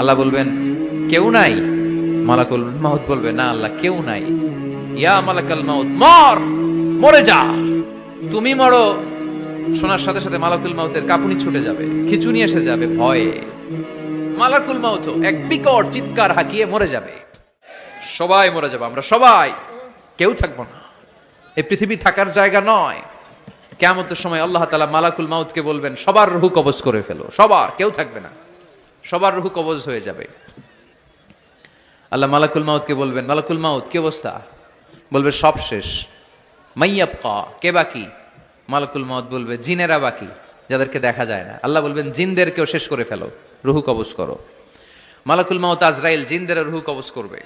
আল্লাহ বলবেন কেউ নাই, মালাকুল মাউত বলবে না আল্লাহ কেউ নাই। ইয়া মালাকাল মাউত মর, মরে যা। তুমি মরো, শোনার সাথে সাথে মালাকুল মাউতের কাঁপুনি ছুটে যাবে, খিঁচুনি এসে যাবে ভয়ে। মালাকুল মাউত এক বিকট চিৎকার হাঁকিয়ে মরে যাবে। সবাই মরে যাবে, আমরা সবাই, কেউ থাকবো না। এই পৃথিবী থাকার জায়গা নয়। কিয়ামতের সময় আল্লাহ তাআলা মালাকুল মাউতকে বলবেন সবার রূহ কবজ করে ফেলো, সবার, কেউ থাকবে না, সবার রূহ কবজ হয়ে যাবে। আল্লাহ মালাকুল মাউতকে বলবেন মালাকুল মাউত কি অবস্থা? বলবে সব শেষ। মাইয়াবকা, কে বাকি? মালাকুল মাউত বলবে জিনেরা বাকি, যাদেরকে দেখা যায় না। আল্লাহ বলবেন জিনদেরকেও শেষ করে ফেলো, রূহ কবজ করো। মালাকুল মাউত আজরাইল জিনদের রূহ কবজ করবে।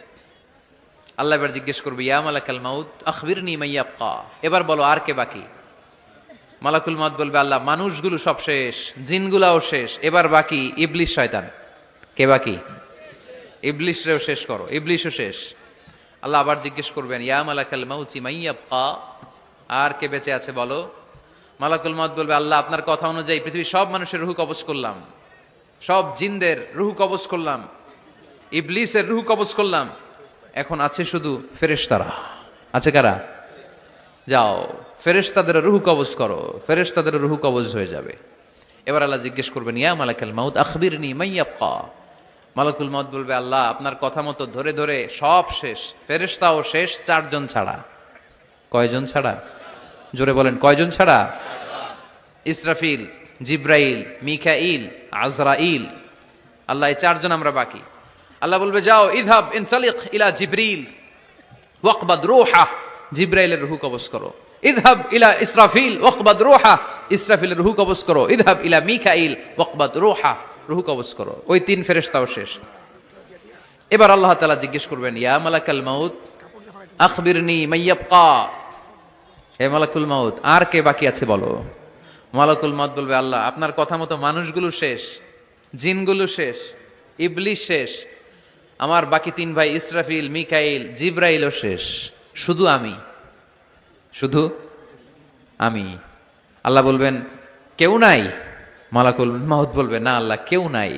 আল্লাহ এবার জিজ্ঞেস করবে ইয়া মালাকাল মাউত আখবিরনি মাইয়াবকা, এবার বলো আর কে বাকি? মালাকুল মাউত বলবে আল্লাহ মানুষগুলো সব শেষ, জিনগুলাও শেষ, এবার বাকি ইবলিশ শয়তান। কে বাকি? ইবলিশরেও শেষ করো, ইবলিশও শেষ। আল্লাহ আবার জিজ্ঞেস করবেন ইয়া মালাকাল মাউতি মাইয়াবকা, আর কে বেঁচে আছে বলো? মালাকুল মাউত বলবে আল্লাহ আপনার কথা অনুযায়ী পৃথিবীর সব মানুষের রূহ কবজ করলাম, সব জিনদের রূহ কবজ করলাম, ইবলিসের রূহ কবজ করলাম, এখন আছে শুধু ফেরেশতারা। আছে কারা? যাও ফেরেশতাদের রূহ কবজ করো, ফেরেশতাদের রূহ কবজ হয়ে যাবে। এবার আল্লাহ জিজ্ঞেস করবেন ইয়া মালাকাল মাউত আখবিরনি মাইয়াবকা। মালাকুল মাউত বলবে আল্লাহ আপনার কথা মতো ধরে ধরে সব শেষ, ফেরেশতাও শেষ, চারজন ছাড়া। কয়জন ছাড়া? জোরে বলেন কয়জন ছাড়া? ইসরাফিল, জিব্রাইল, মিকাইল, আজরাইল। আল্লাহ এই চারজন আমরা বাকি। আল্লাহ বলবে যাও ইযহাব ইনসালিক ইলা জিবরিল ওয়াকবাদ রূহা, জিব্রাইলের রূহ কবজ করো। ইযহাব ইলা ইসরাফিল ওয়াকবাদ রূহা, ইসরাফিলের রূহ কবজ করো। ইযহাব ইলা মিকাইল ওয়াকবাদ রূহা, রূহ কবজ করো। ওই তিন ফেরেশতাও শেষ। এবার আল্লাহ তাআলা জিজ্ঞেস করবেন ইয়া মালাকাল মাউত আখবিরনি মাইয়াবকা, হে মালাকুল মাউত আর কে বাকি আছে বলো? মালাকুল মাউত বলবে আল্লাহ আপনার কথা মতো মানুষগুলো শেষ, জিনগুলো শেষ, ইবলিশ শেষ, আমার বাকি তিন ভাই ইসরাফিল, মিকাইল, জিব্রাইলও শেষ, শুধু আমি, শুধু আমি। আল্লাহ বলবেন কেউ নাই? মালাকুল মাউত বলবে না আল্লাহ কেউ নাই।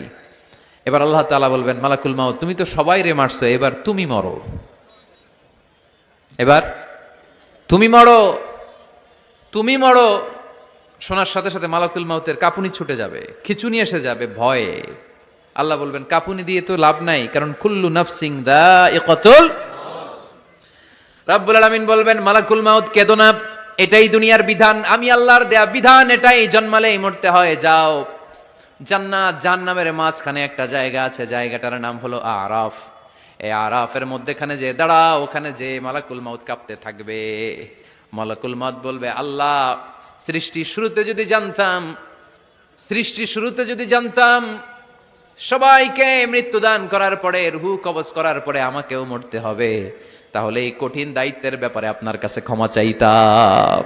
এবার আল্লাহ তাআলা বলবেন মালাকুল মাউত তুমি তো সবাই রে মারছো, এবার তুমি মরো, এবার তুমি মরো, তুমি মরো। শোনার সাথে সাথে মালাকুল মাউতের কাঁপুনি ছুটে যাবে, খিঁচুনি এসে যাবে ভয়ে। আল্লাহ বলবেন কাঁপুনি দিয়ে তো লাভ নাই, কারণ কুল্লু নাফসিন যায়িকাতুল। রাব্বুল আলামিন বলবেন মালাকুল মাউত কেঁদো না, এটাই দুনিয়ার বিধান, আমি আল্লাহর দেয়া বিধান, এটাই জন্মালেই মরতে হয়। যাও জান্নাত জাহান্নামের মাঝখানে একটা জায়গা আছে, জায়গাটার নাম হলো আরাফ। এই আরাফের মধ্যেখানে যে দাঁড়াও, ওখানে যে মালাকুল মাউত কাঁপতে থাকবে। মালাকুল মাউত বলবে আল্লাহ সৃষ্টির শুরুতে যদি জানতাম, সৃষ্টির শুরুতে যদি জানতাম সবাইকে মৃত্যুদান করার পরে রূহ কবজ করার পরে আমাকেও মরতে হবে, তাহলে এই কঠিন দায়িত্বের ব্যাপারে আপনার কাছে ক্ষমা চাইতাম।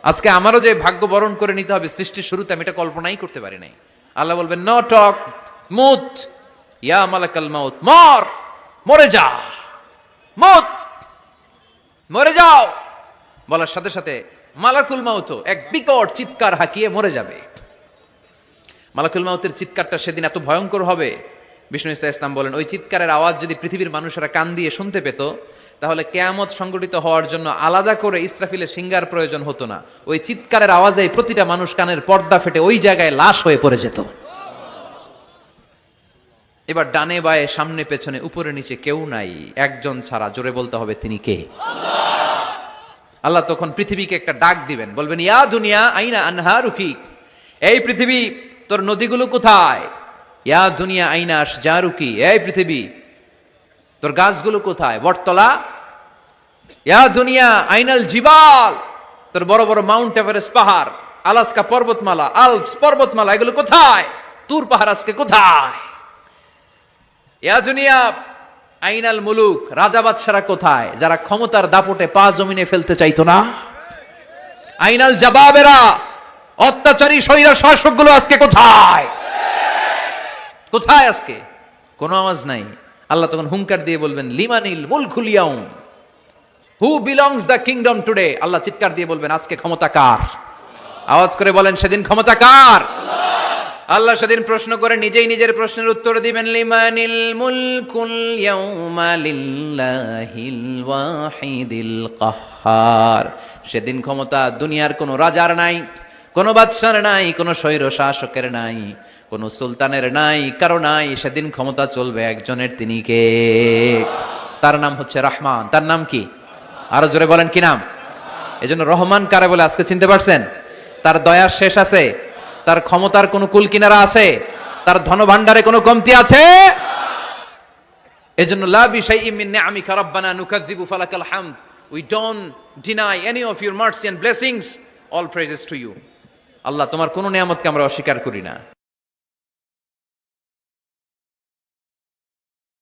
আজকে আমারও যে ভাগ্য বরণ করে নিতে হবে সৃষ্টির শুরুতে, আমি এটা কল্পনাই করতে পারি নাই। আল্লাহ বলবেন নো টক, মুত, ইয়া মালাকাল মাউত মর, মরে যা, মুত, মরে যাও। বলার সাথে সাথে মালাকুল মাউত এক বিকট চিৎকার হাঁকিয়ে মরে যাবে। মালাকুল মাউতের চিৎকারটা সেদিন এত ভয়ঙ্কর হবে, বিষ্ণু ঈসা ইসলাম বলেন ওই চিৎকারের আওয়াজ যদি পৃথিবীর মানুষেরা কান দিয়ে শুনতে পেত, তাহলে কিয়ামত সংগঠিত হওয়ার জন্য আলাদা করে ইসরাফিলের সিঙ্গার প্রয়োজন হতো না। ওই চিৎকারের আওয়াজে প্রতিটা মানুষ কানের পর্দা ফেটে ওই জায়গায় লাশ হয়ে পড়ে যেত। এবার ডানে বায়ে সামনে পেছনে উপরে নিচে কেউ নাই, একজন ছাড়া। জোরে বলতে হবে তিনি কে? আল্লাহ তখন পৃথিবীকে একটা ডাক দিবেন, বলবেন ইয়া দুনিয়া আইনা আনহারুকি, এই পৃথিবী তোর নদীগুলো কোথায়? ইয়া দুনিয়া আইনা আশজারুকি, এই পৃথিবী তোর গাছগুলো কোথায়? বটতলা। ইয়া দুনিয়া আইনাল জিবাল, তোর বড় বড় মাউন্ট এভারেস্ট পাহাড়, আলাস্কা পর্বতমালা, আলপস পর্বতমালা, এগুলো কোথায়? তুর পাহাড় আজকে কোথায়? ইয়া দুনিয়া আইনাল মুলুক, রাজা বাদশারা কোথায়, যারা ক্ষমতার দাপটে পা জমিনে ফেলতে চাইতো না? আইনাল জাবাবেরা, অত্যাচারী স্বৈর শাসকগুলো আজকে কোথায়? কোথায় আজকে? কোনো আওয়াজ নাই। আল্লাহ তখন হুঙ্কার দিয়ে বলবেন লিমানিল মুলকুল ইয়াউম, who belongs the kingdom today. আল্লাহ চিৎকার দিয়ে বলবেন আজকে ক্ষমতা কার? আওয়াজ করে বলেন সেদিন ক্ষমতা কার? আল্লাহ সেদিন প্রশ্ন করে নিজেই নিজের প্রশ্নের উত্তর দিবেন, লিমানিল মুলকুল ইয়াউমা লিল্লাহিল ওয়াহিদিল কাহ্হার। সেদিন ক্ষমতা দুনিয়ার কোনো রাজার নাই, কোনো বাদশার নাই, কোনো স্বৈর শাসকের নাই, কোনো সুলতানের নাই, কারো নাই। সেদিন ক্ষমতা চলবে একজনের, তিনি কে? তার নাম হচ্ছে রহমান। তার নাম কি? আরো জোরে বলেন কি নাম? এজন্য রহমান কারে বলে আজকে চিনতে পারছেন? তার দয়ার শেষ আছে? তার ক্ষমতার কোনো কুল কিনারা আছে? তার ধনভাণ্ডারে কোনো কমতি আছে? এজন্য লা বিশাইইন মিন নিআমিকা রাব্বানা নুকাযযিবু ফালাকাল হামদ। We don't deny any of your mercy and blessings. All praises to you. আল্লাহ, তোমার কোন নিয়ামতকে আমরা অস্বীকার করি না।